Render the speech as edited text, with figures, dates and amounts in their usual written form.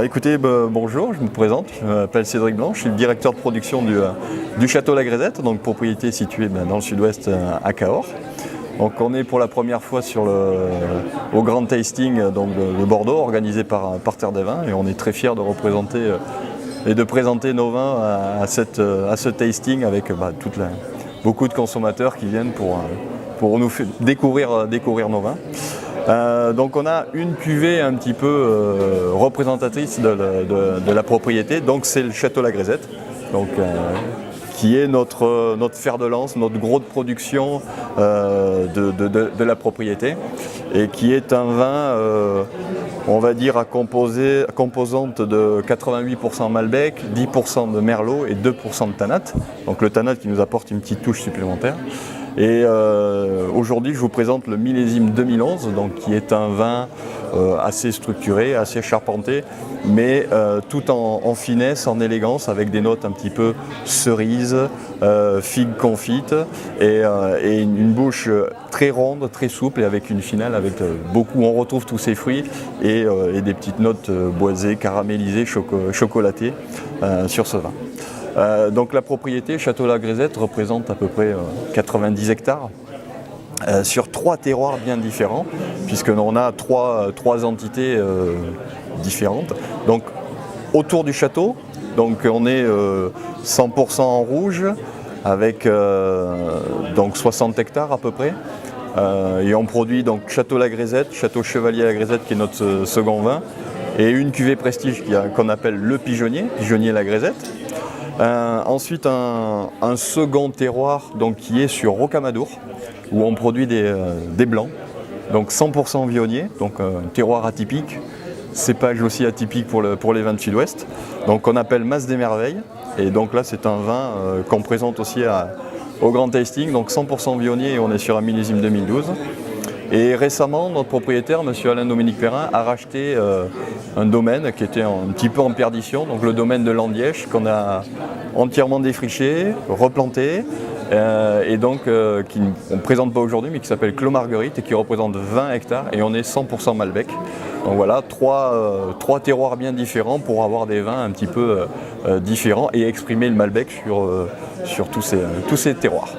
Écoutez, bonjour, je me présente, je m'appelle Cédric Blanc, je suis le directeur de production du Château La Grisette, donc propriété située dans le sud-ouest à Cahors. Donc on est pour la première fois au Grand Tasting de Bordeaux, organisé par Terre des Vins, et on est très fiers de représenter et de présenter nos vins à ce tasting avec beaucoup de consommateurs qui viennent pour nous découvrir nos vins. Donc on a une cuvée un petit peu représentatrice de la propriété, donc c'est le Château La Grisette, qui est notre fer de lance, notre gros de production de la propriété, et qui est un vin, on va dire, à composante de 88% Malbec, 10% de Merlot et 2% de Tannat. Donc le Tannat qui nous apporte une petite touche supplémentaire. Et aujourd'hui, je vous présente le millésime 2011, qui est un vin assez structuré, assez charpenté, mais tout en finesse, en élégance, avec des notes un petit peu cerise, figue confite, et une bouche très ronde, très souple, et avec une finale avec on retrouve tous ces fruits et des petites notes boisées, caramélisées, chocolatées sur ce vin. Donc la propriété Château La Grisette représente à peu près 90 hectares sur 3 terroirs bien différents, puisqu'on a trois entités différentes. Donc autour du château, on est 100% en rouge avec 60 hectares à peu près. Et on produit donc Château La Grisette, Château Chevalier La Grisette qui est notre second vin, et une cuvée prestige qu'on appelle le Pigeonnier La Grisette. Ensuite un second terroir qui est sur Rocamadour, où on produit des blancs, donc 100% viognier, donc un terroir atypique, cépage aussi atypique pour les vins de sud-ouest, donc on appelle Mas des Merveilles, et donc là c'est un vin qu'on présente aussi au Grand Tasting, donc 100% viognier, et on est sur un millésime 2012. Et récemment, notre propriétaire, M. Alain-Dominique Perrin, a racheté un domaine qui était un petit peu en perdition, donc le domaine de Landièche, qu'on a entièrement défriché, replanté, et qu'on ne présente pas aujourd'hui, mais qui s'appelle Clos Marguerite et qui représente 20 hectares, et on est 100% Malbec. Donc voilà, trois terroirs bien différents pour avoir des vins un petit peu différents et exprimer le Malbec sur tous ces terroirs.